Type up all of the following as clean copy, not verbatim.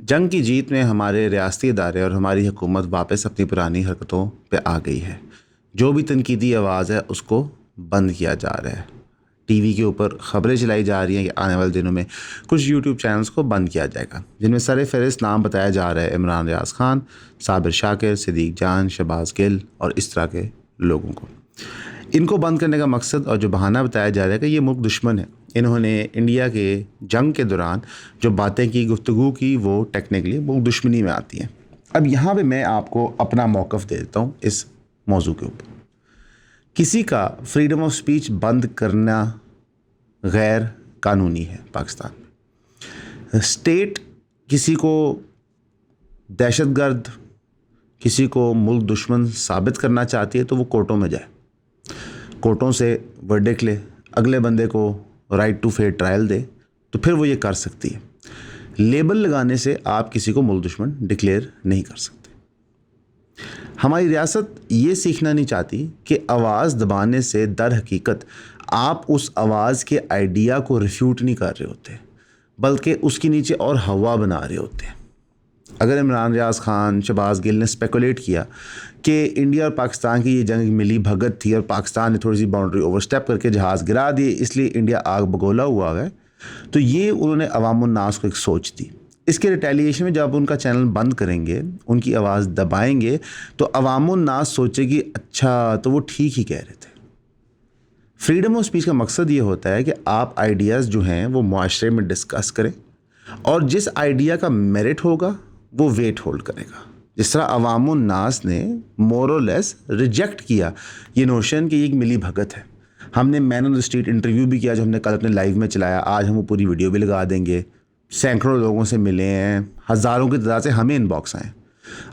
जंग की जीत में हमारे रियासती इदारे और हमारी हुकूमत वापस अपनी पुरानी हरकतों पे आ गई है। जो भी तनकीदी आवाज़ है उसको बंद किया जा रहा है। टीवी के ऊपर ख़बरें चलाई जा रही हैं कि आने वाले दिनों में कुछ यूट्यूब चैनल्स को बंद किया जाएगा, जिनमें सर फहरिस्त नाम बताया जा रहा है इमरान रियाज खान, साबिर शाकिर, सिद्दीक जान, शहबाज गिल और इस तरह के लोगों को। इनको बंद करने का मकसद और जो बहाना बताया जा रहा है कि ये मुल्क दुश्मन है। इन्होंने इंडिया के जंग के दौरान जो बातें की, गुफ्तगू की, वो टेक्निकली मुल्क दुश्मनी में आती हैं। अब यहाँ पे मैं आपको अपना मौक़िफ़ दे देता हूँ इस मौजू के ऊपर। किसी का फ्रीडम ऑफ स्पीच बंद करना गैर कानूनी है पाकिस्तान में। स्टेट किसी को दहशतगर्द, किसी को मुल्क दुश्मन साबित करना चाहती है तो वो कोर्टों में जाए, कोर्टों से वर्डिक्ट ले, अगले बंदे को राइट टू फेयर ट्रायल दे, तो फिर वो ये कर सकती है। लेबल लगाने से आप किसी को मुल्क दुश्मन डिक्लेयर नहीं कर सकते। हमारी रियासत ये सीखना नहीं चाहती कि आवाज़ दबाने से दर हकीकत आप उस आवाज़ के आइडिया को रिफ्यूट नहीं कर रहे होते, बल्कि उसके नीचे और हवा बना रहे होते हैं। अगर इमरान रियाज खान, शहबाज गिल ने स्पेकुलेट किया कि इंडिया और पाकिस्तान की ये जंग मिली भगत थी और पाकिस्तान ने थोड़ी सी बाउंड्री ओवरस्टेप करके जहाज़ गिरा दिए, इसलिए इंडिया आग बगोला हुआ है, तो ये उन्होंने अवामुन नास को एक सोच दी। इसके रिटेलिएशन में जब उनका चैनल बंद करेंगे, उनकी आवाज़ दबाएंगे, तो अवामुन नास सोचेगी अच्छा तो वो ठीक ही कह रहे थे। फ्रीडम ऑफ स्पीच का मकसद ये होता है कि आप आइडियाज़ जो हैं वो माशरे में डिस्कस करें और जिस आइडिया का मेरिट होगा वो वेट होल्ड करेगा। जिस तरह अवामुन नास ने मोर और लेस रिजेक्ट किया ये नोशन कि ये एक मिली भगत है। हमने man on the street interview भी किया जो हमने कल अपने लाइव में चलाया, आज हम वो पूरी वीडियो भी लगा देंगे। सैकड़ों लोगों से मिले हैं, हज़ारों की तादाद से हमें इनबॉक्स आए।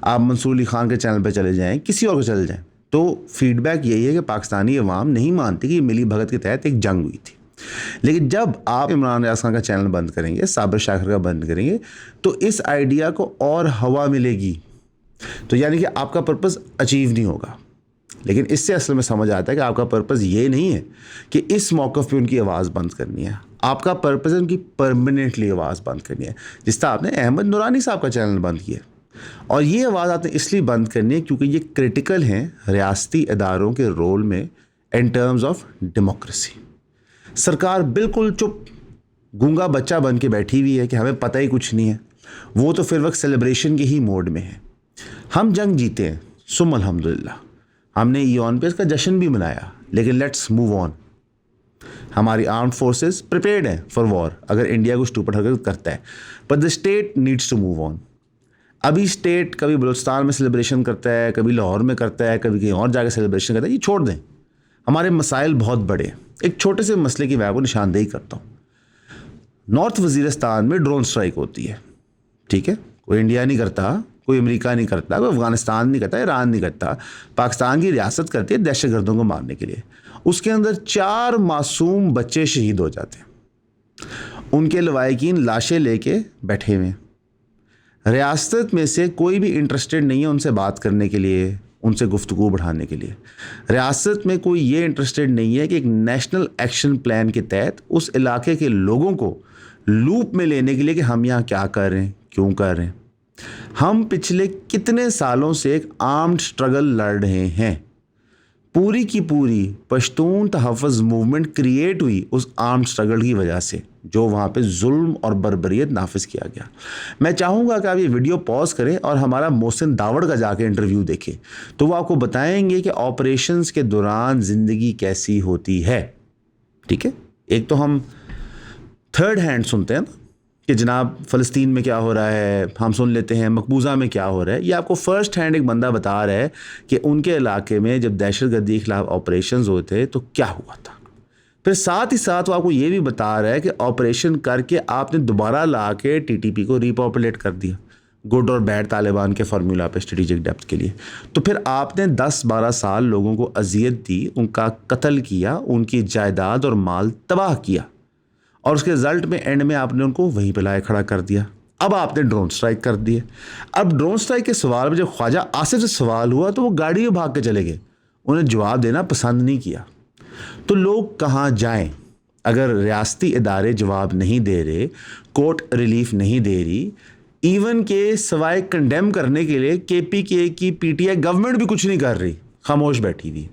आप मंसूर अली खान के चैनल पर चले जाएँ, किसी और को चले जाएँ, तो फीडबैक यही है कि पाकिस्तानी अवाम नहीं मानती कि ये मिली भगत के तहत एक जंग हुई थी। लेकिन जब आप इमरान रियाज खान का चैनल बंद करेंगे, साबिर शाकिर का बंद करेंगे, तो इस आइडिया को और हवा मिलेगी, तो यानी कि आपका पर्पस अचीव नहीं होगा। लेकिन इससे असल में समझ आता है कि आपका पर्पस ये नहीं है कि इस मौक़िफ़ पे उनकी आवाज़ बंद करनी है, आपका पर्पस है उनकी परमानेंटली आवाज़ बंद करनी है। जिस तरह आपने अहमद नूरानी साहब का चैनल बंद किया, और ये आवाज़ आपने इसलिए बंद करनी है क्योंकि ये क्रिटिकल हैं रियासती इदारों के रोल में इन टर्म्स ऑफ डेमोक्रेसी। सरकार बिल्कुल चुप गूंगा बच्चा बन के बैठी हुई है कि हमें पता ही कुछ नहीं है। वो तो फिर वक्त सेलिब्रेशन के ही मोड में है। हम जंग जीते हैं, सुम अल्हम्दुलिल्लाह, हमने ईओन पे इसका जश्न भी मनाया, लेकिन लेट्स मूव ऑन। हमारी आर्म्ड फोर्सेस प्रिपेयर्ड हैं फॉर वॉर अगर इंडिया को स्टूपिड हरकत करता है, but the state needs to move on. अभी स्टेट कभी बलूचिस्तान में सेलिब्रेशन करता है, कभी लाहौर में करता है, कभी कहीं और जाकर सेलिब्रेशन करता है, ये छोड़ दें। हमारे मसाइल बहुत बड़े हैं। एक छोटे से मसले की मैं आपको निशानदेही करता हूँ। नॉर्थ वजीरिस्तान में ड्रोन स्ट्राइक होती है, ठीक है, कोई इंडिया नहीं करता, कोई अमेरिका नहीं करता, कोई अफगानिस्तान नहीं करता, ईरान नहीं करता, पाकिस्तान की रियासत करती है दहशतगर्दों को मारने के लिए। उसके अंदर 4 मासूम बच्चे शहीद हो जाते हैं, उनके लवाहिकीन लाशें लेके बैठे हुए हैं। रियासत में से कोई भी इंटरेस्टेड नहीं है उनसे बात करने के लिए, उनसे गुफ्तगू बढ़ाने के लिए। रियासत में कोई ये इंटरेस्टेड नहीं है कि एक नेशनल एक्शन प्लान के तहत उस इलाके के लोगों को लूप में लेने के लिए कि हम यहाँ क्या कर रहे हैं, क्यों कर रहे हैं। हम पिछले कितने सालों से एक आर्म्ड स्ट्रगल लड़ रहे हैं। पूरी की पूरी पश्तून तहफ़्फ़ुज़ मूवमेंट क्रिएट हुई उस आर्म्ड स्ट्रगल की वजह से, जो वहाँ पे जुल्म और बर्बरियत नाफिज किया गया। मैं चाहूँगा कि आप ये वीडियो पॉज करें और हमारा मोहसिन दावड़ का जाके इंटरव्यू देखें, तो वो आपको बताएंगे कि ऑपरेशंस के दौरान ज़िंदगी कैसी होती है। ठीक है, एक तो हम थर्ड हैंड सुनते हैं ना कि जनाब फ़लस्तीन में क्या हो रहा है, हम सुन लेते हैं मकबूजा में क्या हो रहा है। ये आपको फ़र्स्ट हैंड एक बंदा बता रहा है कि उनके इलाके में जब दहशतगर्दी के खिलाफ ऑपरेशंस होते हैं तो क्या हुआ था। फिर साथ ही साथ वो आपको ये भी बता रहा है कि ऑपरेशन करके आपने दोबारा ला के टीटीपी को रीपॉपुलेट कर दिया, गुड और बैड तालिबान के फार्मूला पे स्ट्रेटेजिक डेप्थ के लिए। तो फिर आपने 10-12 साल लोगों को अजियत दी, उनका कत्ल किया, उनकी जायदाद और माल तबाह किया, और उसके रिजल्ट में एंड में आपने उनको वहीं पे लाए खड़ा कर दिया। अब आपने ड्रोन स्ट्राइक कर दिए। अब ड्रोन स्ट्राइक के सवाल में जब ख्वाजा आसिफ से सवाल हुआ तो वो गाड़ी में भाग के चले गए, उन्हें जवाब देना पसंद नहीं किया। तो लोग कहाँ जाएं अगर रियासती इदारे जवाब नहीं दे रहे, कोर्ट रिलीफ नहीं दे रही, इवन के सिवाय कंडेम करने के लिए केपीके की पीटीआई गवर्नमेंट भी कुछ नहीं कर रही, खामोश बैठी हुई।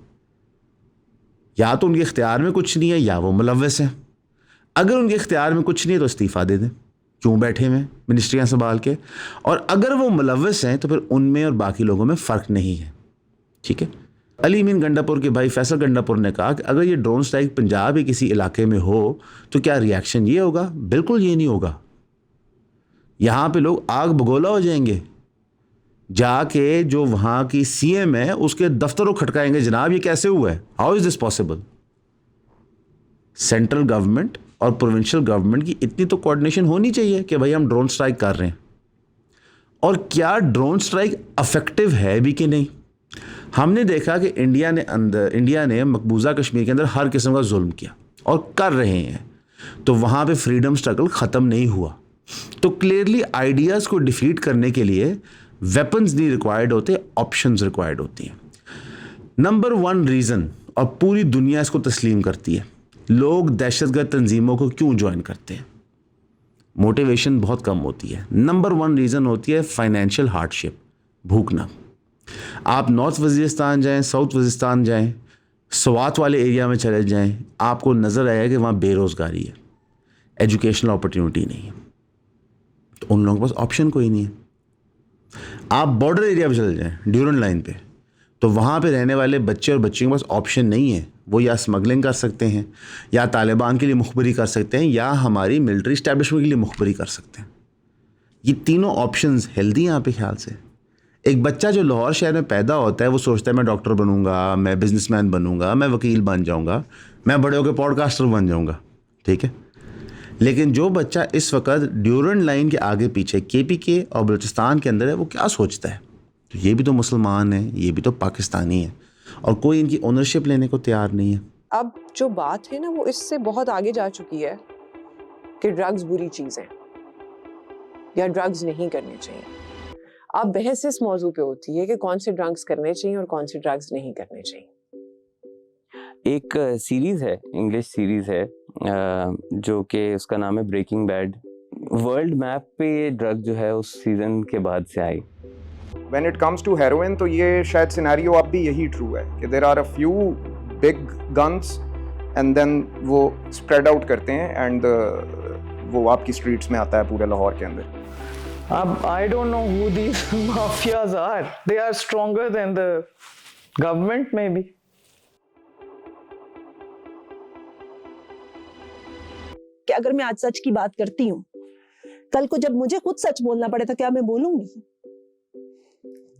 या तो उनके इख्तियार में कुछ नहीं है या वो मुलव्वस हैं। अगर उनके इख्तियार में कुछ नहीं है तो इस्तीफ़ा दे दें, क्यों बैठे हुए मिनिस्ट्रियाँ संभाल के। और अगर वो मुलव्वस हैं तो फिर उनमें और बाकी लोगों में फ़र्क नहीं है, ठीक है। अली मीन गंडापुर के भाई फैसल गंडापुर ने कहा कि अगर ये ड्रोन स्ट्राइक पंजाब या किसी इलाके में हो तो क्या रिएक्शन ये होगा? बिल्कुल ये नहीं होगा। यहाँ पे लोग आग बगोला हो जाएंगे, जाके जो वहाँ की सीएम है उसके दफ्तरों खटकाएंगे, जनाब ये कैसे हुआ है, how is this possible. Central government और प्रोविंशियल गवर्नमेंट की इतनी तो कोऑर्डिनेशन होनी चाहिए कि भाई हम ड्रोन स्ट्राइक कर रहे हैं, और क्या ड्रोन स्ट्राइक इफेक्टिव है भी कि नहीं। हमने देखा कि इंडिया ने मकबूजा कश्मीर के अंदर हर किस्म का जुल्म किया और कर रहे हैं, तो वहाँ पे फ्रीडम स्ट्रगल ख़त्म नहीं हुआ। तो क्लियरली आइडियाज़ को डिफीट करने के लिए वेपन्स नहीं रिक्वायर्ड होते, ऑप्शंस रिक्वायर्ड होती हैं। नंबर 1 रीज़न, और पूरी दुनिया इसको तस्लीम करती है, लोग दहशतगर्द तंजीमों को क्यों ज्वाइन करते हैं, मोटिवेशन बहुत कम होती है। नंबर 1 रीज़न होती है फाइनेंशियल हार्डशिप, भूखना। आप नॉर्थ वज़ीरिस्तान जाएं, साउथ वज़ीरिस्तान जाएं, स्वात वाले एरिया में चले जाएं, आपको नज़र आएगा कि वहाँ बेरोज़गारी है, एजुकेशनल अपॉर्चुनिटी नहीं है, तो उन लोगों के पास ऑप्शन कोई नहीं है। आप बॉर्डर एरिया पे चले जाएं, ड्यूरन लाइन पे, तो वहाँ पे रहने वाले बच्चे और बच्चियों के पास ऑप्शन नहीं है। वो या स्मगलिंग कर सकते हैं, या तालिबान के लिए मुखबरी कर सकते हैं, या हमारी मिलिट्री इस्टेब्लिशमेंट के लिए मुखबरी कर सकते हैं। ये तीनों ऑप्शंस हेल्दी हैं यहाँ पे ख्याल से। एक बच्चा जो लाहौर शहर में पैदा होता है वो सोचता है मैं डॉक्टर बनूंगा, मैं बिजनेसमैन बनूंगा, मैं वकील बन जाऊंगा, मैं बड़े होकर पॉडकास्टर बन जाऊंगा, ठीक है। लेकिन जो बच्चा इस वक्त ड्यूरन लाइन के आगे पीछे केपीके और बलूचिस्तान के अंदर है, वो क्या सोचता है? तो ये भी तो मुसलमान है, ये भी तो पाकिस्तानी है, और कोई इनकी ओनरशिप लेने को तैयार नहीं है। अब जो बात है ना वो इससे बहुत आगे जा चुकी है कि ड्रग्स बुरी चीज है या ड्रग्स नहीं करने चाहिए। अब बहस इस मौजू पे होती है कि कौन से ड्रग्स करने चाहिए और कौन से ड्रग्स नहीं करने चाहिए। एक सीरीज है, इंग्लिश सीरीज है, जो कि उसका नाम है ब्रेकिंग बैड। वर्ल्ड मैप पे ये ड्रग जो है उस सीजन के बाद से आई। When it comes to heroin, तो ये शायद सिनेरियो अब भी यही ट्रू है कि there are a few big guns and then वो spread out करते हैं and वो आपकी streets में आता है पूरे लाहौर के अंदर। I don't know who these mafias are. They are stronger than the government maybe. कि अगर मैं आज सच की बात करती हूँ, कल को जब मुझे खुद सच बोलना पड़े तो क्या मैं बोलूंगी?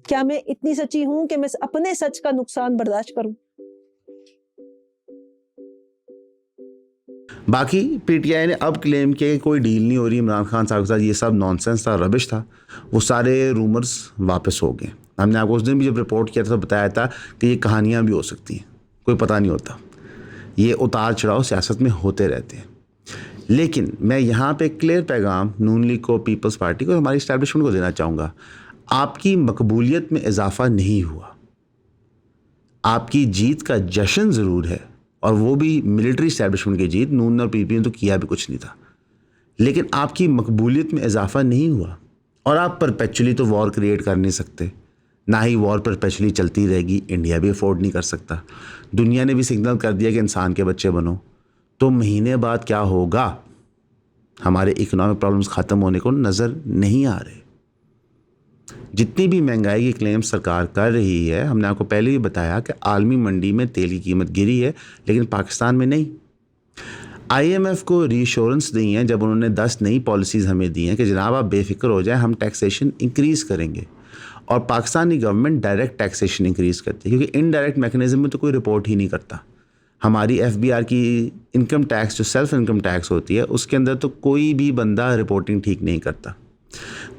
क्या मैं इतनी सच्ची हूं कि मैं अपने सच का नुकसान बर्दाश्त करूं? बाकी पीटीआई ने अब क्लेम किया कि कोई डील नहीं हो रही इमरान खान साहब के साथ, ये सब नॉनसेंस था, रबिश था, वो सारे रूमर्स वापस हो गए। हमने आपको उस दिन भी जब रिपोर्ट किया था तो बताया था कि ये कहानियां भी हो सकती हैं, कोई पता नहीं होता, ये उतार चढ़ाव सियासत में होते रहते हैं। लेकिन मैं यहाँ पे क्लियर पैगाम नून लीग को, पीपल्स पार्टी को, हमारी इस्टेब्लिशमेंट को देना चाहूँगा, आपकी मकबूलियत में इजाफा नहीं हुआ। आपकी जीत का जश्न ज़रूर है, और वो भी मिलिट्री इस्टेब्लिशमेंट की जीत, नून और पीपी ने तो किया भी कुछ नहीं था, लेकिन आपकी मकबूलियत में इजाफा नहीं हुआ। और आप परपेचुअली तो वॉर क्रिएट कर नहीं सकते, ना ही वॉर परपेचुअली चलती रहेगी, इंडिया भी अफोर्ड नहीं कर सकता। दुनिया ने भी सिग्नल कर दिया कि इंसान के बच्चे बनो, तो महीने बाद क्या होगा? हमारे इकोनॉमिक प्रॉब्लम्स ख़त्म होने को नज़र नहीं आ रहे। जितनी भी महंगाई की क्लेम सरकार कर रही है, हमने आपको पहले भी बताया कि आलमी मंडी में तेल की कीमत गिरी है, लेकिन पाकिस्तान में नहीं। आईएमएफ को रीअश्योरेंस दी है जब उन्होंने 10 नई पॉलिसीज़ हमें दी हैं कि जनाब आप बेफिक्र हो जाए, हम टैक्सेशन इंक्रीज़ करेंगे। और Pakistani government direct taxation increase करती है, क्योंकि इनडायरेक्ट मैकेनिज्म में तो कोई रिपोर्ट ही नहीं करता। हमारी एफबीआर की इनकम टैक्स, जो सेल्फ इनकम टैक्स होती है, उसके अंदर तो कोई भी बंदा रिपोर्टिंग ठीक नहीं करता।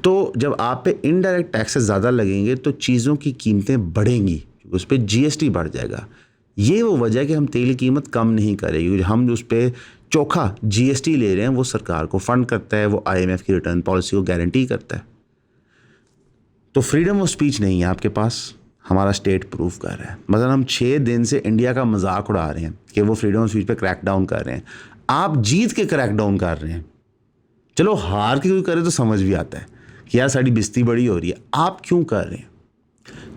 तो जब आप पे इनडायरेक्ट टैक्सेस ज़्यादा लगेंगे तो चीज़ों की कीमतें बढ़ेंगी, उस पर जीएसटी बढ़ जाएगा। ये वो वजह है कि हम तेल की कीमत कम नहीं करेंगे, हम उस पर चोखा जीएसटी ले रहे हैं, वो सरकार को फंड करता है, वो आईएमएफ की रिटर्न पॉलिसी को गारंटी करता है। तो फ्रीडम ऑफ स्पीच नहीं है आपके पास, हमारा स्टेट प्रूफ कर रहा है। मतलब हम 6 दिन से इंडिया का मजाक उड़ा रहे हैं कि वो फ्रीडम ऑफ स्पीच पे क्रैक डाउन कर रहे हैं, आप जीत के क्रैक डाउन कर रहे हैं। चलो हार के कोई करे तो समझ भी आता है कि यार साड़ी बिस्ती बड़ी हो रही है, आप क्यों कर रहे हैं?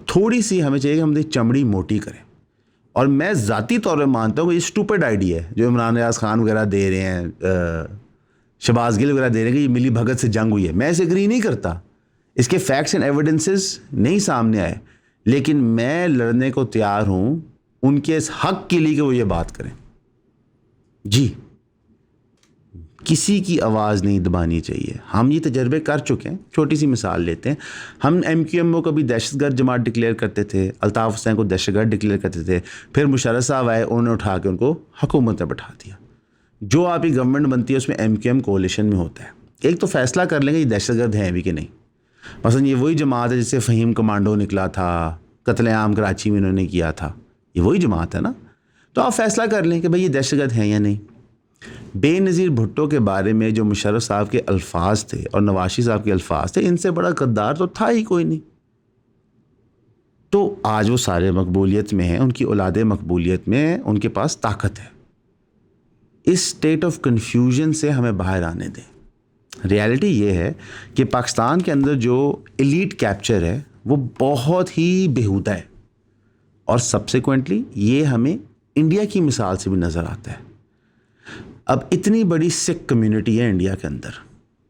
थोड़ी सी हमें चाहिए कि हम अपनी चमड़ी मोटी करें। और मैं ज़ाती तौर पर मानता हूँ कि ये स्टूपिड आइडिया है जो इमरान रियाज खान वगैरह दे रहे हैं, शहबाज गिल वगैरह दे रहे हैं कि ये मिली भगत से जंग हुई है। मैं इसे एग्री नहीं करता, इसके फैक्ट्स एंड एविडेंसेस नहीं सामने आए, लेकिन मैं लड़ने को तैयार हूँ उनके इस हक के लिए कि वो ये बात करें। जी, किसी की आवाज़ नहीं दबानी चाहिए। हम ये तजर्बे कर चुके हैं। छोटी सी मिसाल लेते हैं, हम MQM को कभी दहशतगर्द जमात डिक्लेयर करते थे, अल्ताफ़ हुसैन को दहशतगर्द डिक्लेयर करते थे, फिर मुशर्रफ साहब आए, उन्होंने उठा के उनको हुकूमत में बैठा दिया। जो आपकी गवर्नमेंट बनती है उसमें MQM कोalition में होता है। एक तो फैसला कर लेंगे ये दहशतगर्द हैं भी कि नहीं। मसलन ये वही जमात है जिससे फ़हीम कमांडो निकला था, कत्लेआम कराची में इन्होंने किया था, ये वही जमात है ना। तो आप फैसला कर लें कि भाई ये दहशतगर्द हैं या नहीं। बेनज़ीर भुट्टो के बारे में जो मुशर्रफ साहब के अल्फाज थे और नवाशी साहब के अल्फाज थे, इनसे बड़ा गद्दार तो था ही कोई नहीं। तो आज वो सारे मकबूलियत में हैं, उनकी औलादे मकबूलियत में हैं, उनके पास ताकत है। इस स्टेट ऑफ कन्फ्यूजन से हमें बाहर आने दें। रियलिटी ये है कि पाकिस्तान के अंदर जो एलीट कैप्चर है वो बहुत ही बेहुदा है, और सब्सिक्वेंटली ये हमें इंडिया की मिसाल से भी नज़र आता है। अब इतनी बड़ी सिख कम्युनिटी है इंडिया के अंदर,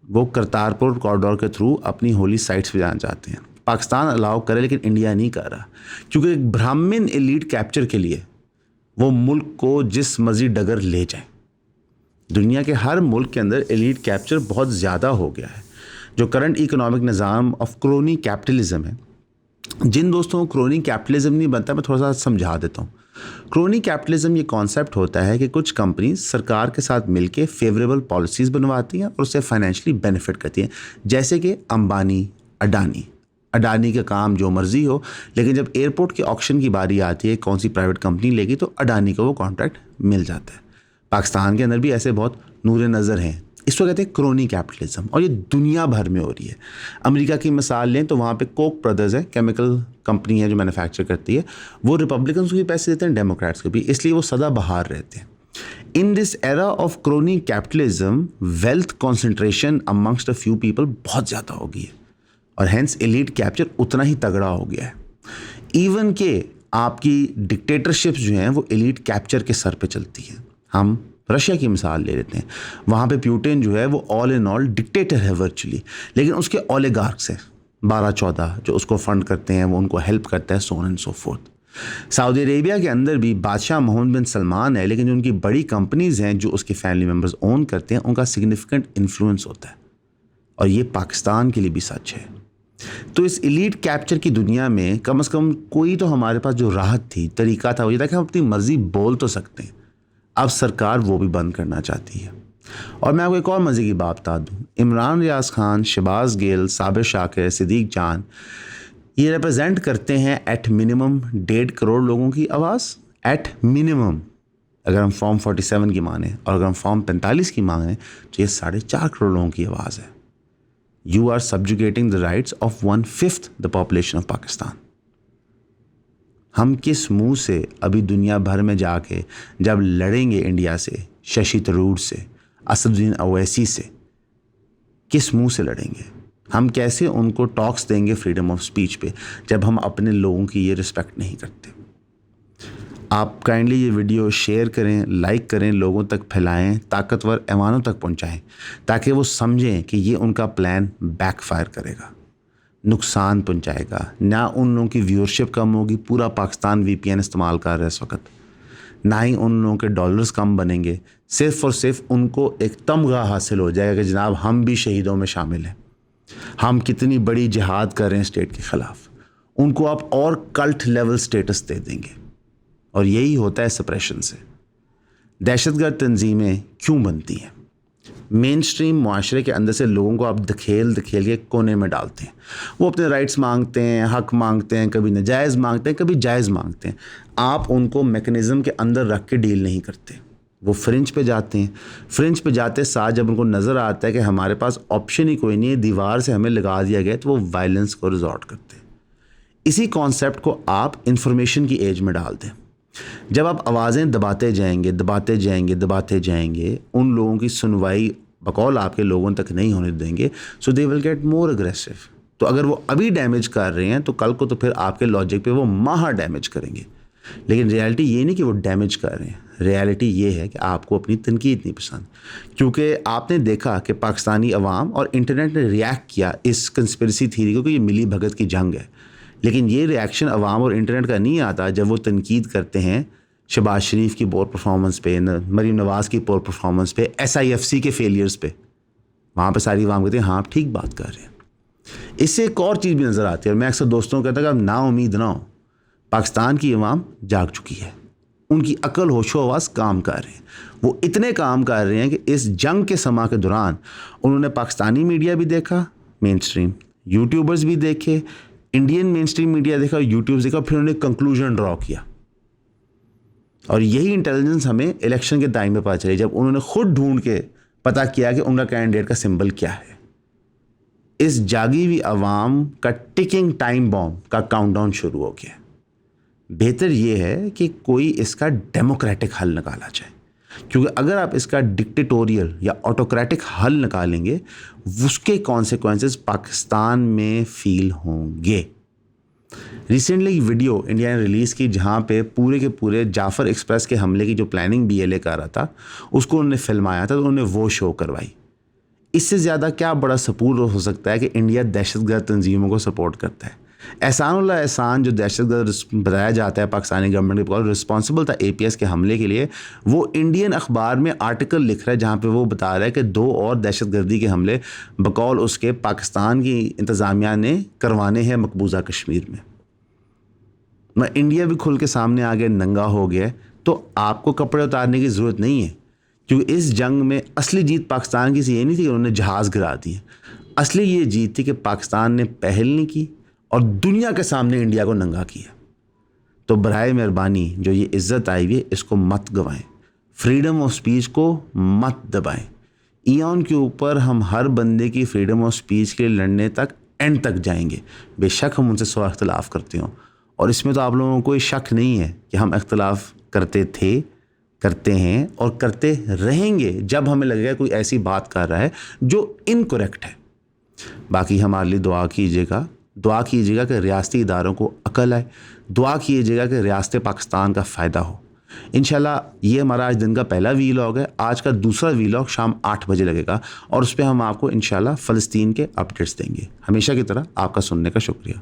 वो करतारपुर कॉरिडोर के थ्रू अपनी होली साइट्स पे जाना चाहते हैं। पाकिस्तान अलाउ करे लेकिन इंडिया नहीं कर रहा, क्योंकि एक ब्राह्मण एलीट कैप्चर के लिए वो मुल्क को जिस मर्जी डगर ले जाए। दुनिया के हर मुल्क के अंदर एलीट कैप्चर बहुत ज़्यादा हो गया है। जो करंट इकोनॉमिक निज़ाम ऑफ क्रोनी कैपिटलिज्म है, जिन दोस्तों को क्रोनी कैपिटलिज्म नहीं बनता, मैं थोड़ा सा समझा देता हूँ। क्रोनी कैपिटलिज्म ये कॉन्सेप्ट होता है कि कुछ कंपनीज सरकार के साथ मिलके फेवरेबल पॉलिसीज़ बनवाती हैं और उससे फाइनेंशियली बेनिफिट करती हैं, जैसे कि अंबानी, अडानी का काम जो मर्जी हो, लेकिन जब एयरपोर्ट के ऑक्शन की बारी आती है कौन सी प्राइवेट कंपनी लेगी तो अडानी को वो कॉन्ट्रैक्ट मिल जाता है। पाकिस्तान के अंदर भी ऐसे बहुत नूरे नज़र हैं। इसको कहते हैं क्रोनी कैपिटलिज्म, और ये दुनिया भर में हो रही है। अमेरिका की मिसाल लें तो वहाँ पे कोक ब्रदर्स है, केमिकल कंपनी है जो मैन्युफैक्चर करती है, वो रिपब्लिकन्स को भी पैसे देते हैं, डेमोक्रेट्स को भी, इसलिए वो सदा बहार रहते हैं। In this era of crony capitalism wealth concentration amongst a few people बहुत ज़्यादा हो गई है, और हैंस एलीट कैप्चर उतना ही तगड़ा हो गया है। इवन के आपकी डिक्टेटरशिप्स जो हैं वो एलीट कैप्चर के सर पे चलती हैं। हम रशिया की मिसाल ले लेते हैं, वहाँ पे प्यूटिन जो है वो ऑल इन ऑल डिक्टेटर है वर्चुअली, लेकिन उसके ओलिगार्क्स हैं 12-14 जो उसको फंड करते हैं, वो उनको हेल्प करता है, so on and so fourth. Saudi Arabia के अंदर भी बादशाह मोहम्मद बिन सलमान है, लेकिन जो उनकी बड़ी कंपनीज़ हैं जो उसके फैमिली मेम्बर्स ओन करते हैं, उनका सिग्निफिकेंट इन्फ्लुएंस होता है, और ये पाकिस्तान के लिए भी सच है। तो इस एलीट कैप्चर की दुनिया में कम से कम कोई तो हमारे पास जो राहत थी, तरीका था, वो ये था कि हम अपनी मर्जी बोल तो सकते हैं। अब सरकार वो भी बंद करना चाहती है। और मैं आपको एक और मज़े की बात बता दूँ, इमरान रियाज खान, शहबाज गिल, साबिर शाकिर, सिद्दीक जान, ये रिप्रेजेंट करते हैं एट मिनिमम 1.5 करोड़ लोगों की आवाज़, एट मिनिमम। अगर हम फॉर्म 47 की माने और अगर हम फॉर्म 45 की माने तो ये 4.5 करोड़ लोगों की आवाज़ है। You are subjugating the rights of 1/5 the population of Pakistan. हम किस मुंह से अभी दुनिया भर में जाके जब लड़ेंगे इंडिया से, शशि थरूर से, असदुद्दीन अवैसी से, किस मुंह से लड़ेंगे? हम कैसे उनको टॉक्स देंगे फ्रीडम ऑफ स्पीच पे जब हम अपने लोगों की ये रिस्पेक्ट नहीं करते? आप काइंडली ये वीडियो शेयर करें, लाइक करें, लोगों तक फैलाएं, ताकतवर ऐवानों तक पहुंचाएं, ताकि वो समझें कि ये उनका प्लान बैकफायर करेगा, नुकसान पहुंचाएगा। ना उन लोगों की व्यूअरशिप कम होगी, पूरा पाकिस्तान VPN इस्तेमाल कर रहा है इस वक्त, ना ही उन लोगों के डॉलर्स कम बनेंगे, सिर्फ़ और सिर्फ उनको एक तमगा हासिल हो जाएगा कि जनाब हम भी शहीदों में शामिल हैं, हम कितनी बड़ी जिहाद कर रहे हैं स्टेट के ख़िलाफ़। उनको आप और कल्ट लेवल स्टेटस दे देंगे, और यही होता है सप्रेशन से। दहशतगर्द तंजीमें क्यों बनती हैं? मेन स्ट्रीम माशरे के अंदर से लोगों को आप धकेल के कोने में डालते हैं। वो अपने राइट्स मांगते हैं, हक मांगते हैं, कभी नाजायज़ मांगते हैं, कभी जायज़ मांगते हैं। आप उनको मैकेनिज़्म के अंदर रख के डील नहीं करते। वो फ्रिंज पे जाते हैं। फ्रिंज पे जाते साथ जब उनको नज़र आता है कि हमारे पास ऑप्शन ही कोई नहीं है, दीवार से हमें लगा दिया गया, तो वो वायलेंस को रिजॉर्ट करते हैं। इसी कॉन्सेप्ट को आप इंफॉर्मेशन की एज में डाल दें। जब आप आवाज़ें दबाते जाएंगे, उन लोगों की सुनवाई बकौल आपके लोगों तक नहीं होने देंगे, so they will get more aggressive. तो अगर वो अभी डैमेज कर रहे हैं तो कल को तो फिर आपके लॉजिक पे वो महा डैमेज करेंगे। लेकिन रियलिटी ये नहीं कि वो डैमेज कर रहे हैं, रियलिटी ये है कि आपको अपनी तनकीद नहीं पसंद, क्योंकि आपने देखा कि पाकिस्तानी अवाम और इंटरनेट ने रिएक्ट किया इस कंस्पिरेसी थ्योरी को कि ये मिली भगत की जंग है। लेकिन ये रिएक्शन अवाम और इंटरनेट का नहीं आता जब वो तनकीद करते हैं शहबाज शरीफ की पोर परफॉर्मेंस पे, मरीम नवाज़ की पोर परफॉर्मेंस पे, SIFC के फेलियर्स पे। वहाँ पे सारी अवाम कहते हैं हाँ आप ठीक बात कर रहे हैं। इससे एक और चीज़ भी नज़र आती है, और मैं अक्सर दोस्तों को कहता हूँ कि अब ना उम्मीद ना हो, पाकिस्तान की अवाम जाग चुकी है, उनकी अकल होशो आवाज़ काम कर रहे हैं। वो इतने काम कर रहे हैं कि इस जंग के समा के दौरान उन्होंने पाकिस्तानी मीडिया भी देखा, मेन स्ट्रीम यूट्यूबर्स भी देखे, इंडियन मेन स्ट्रीम मीडिया देखा, यूट्यूब देखा, फिर उन्होंने कंक्लूजन ड्रॉ किया। और यही इंटेलिजेंस हमें इलेक्शन के टाइम में पता चली जब उन्होंने खुद ढूंढ के पता किया कि उनका कैंडिडेट का सिंबल क्या है। इस जागी हुई अवाम का टिकिंग टाइम बॉम्ब का काउंटडाउन शुरू हो गया। बेहतर यह है कि कोई इसका डेमोक्रेटिक हल निकाला जाए, क्योंकि अगर आप इसका डिक्टेटोरियल या ऑटोक्रेटिक हल निकालेंगे उसके कॉन्सिक्वेंसेस पाकिस्तान में फील होंगे। रिसेंटली एक वीडियो इंडिया ने रिलीज़ की जहाँ पे पूरे के पूरे जाफ़र एक्सप्रेस के हमले की जो प्लानिंग BLA कर रहा था उसको उन्होंने फिल्माया था, तो उन्होंने वो शो करवाई। इससे ज़्यादा क्या बड़ा सबूत हो सकता है कि इंडिया दहशतगर्द तंजीमों को सपोर्ट करता है। एहसानुल्लाह एहसान जो दहशतगर्द बताया जाता है पाकिस्तानी गवर्नमेंट के बकौल रिस्पॉन्सिबल था APS के हमले के लिए, वो इंडियन अखबार में आर्टिकल लिख रहा है जहाँ पे वो बता रहा है कि 2 और दहशतगर्दी के हमले बकौल उसके पाकिस्तान की इंतज़ामिया ने करवाने हैं मकबूजा कश्मीर में। मैं इंडिया भी खुल के सामने आ गया, नंगा हो गया, तो आपको कपड़े उतारने की ज़रूरत नहीं है, क्योंकि इस जंग में असली जीत पाकिस्तान की ये नहीं थी कि उन्होंने जहाज़ गिरा दिए। असली ये जीत थी कि पाकिस्तान ने पहल नहीं की और दुनिया के सामने इंडिया को नंगा किया। तो बराए मेहरबानी जो ये इज़्ज़त आई हुई है इसको मत गवाएं, फ्रीडम ऑफ स्पीच को मत दबाएं। ईऑन के ऊपर हम हर बंदे की फ्रीडम ऑफ स्पीच के लिए लड़ने तक एंड तक जाएंगे, बेशक हम उनसे 100 इख्तलाफ करते हों। और इसमें तो आप लोगों को कोई शक नहीं है कि हम इख्तलाफ करते थे, करते हैं और करते रहेंगे जब हमें लगेगा कोई ऐसी बात कर रहा है जो इनकरेक्ट है। बाकी हमारे लिए दुआ कीजिएगा कि रियासती इदारों को अकल आए, दुआ कीजिएगा कि रियासत पाकिस्तान का फ़ायदा हो। इंशाल्लाह ये हमारा आज दिन का पहला वीलॉग है। आज का दूसरा वीलॉग शाम 8 बजे लगेगा और उस पर हम आपको इंशाल्लाह फ़लस्तीन के अपडेट्स देंगे। हमेशा की तरह आपका सुनने का शुक्रिया।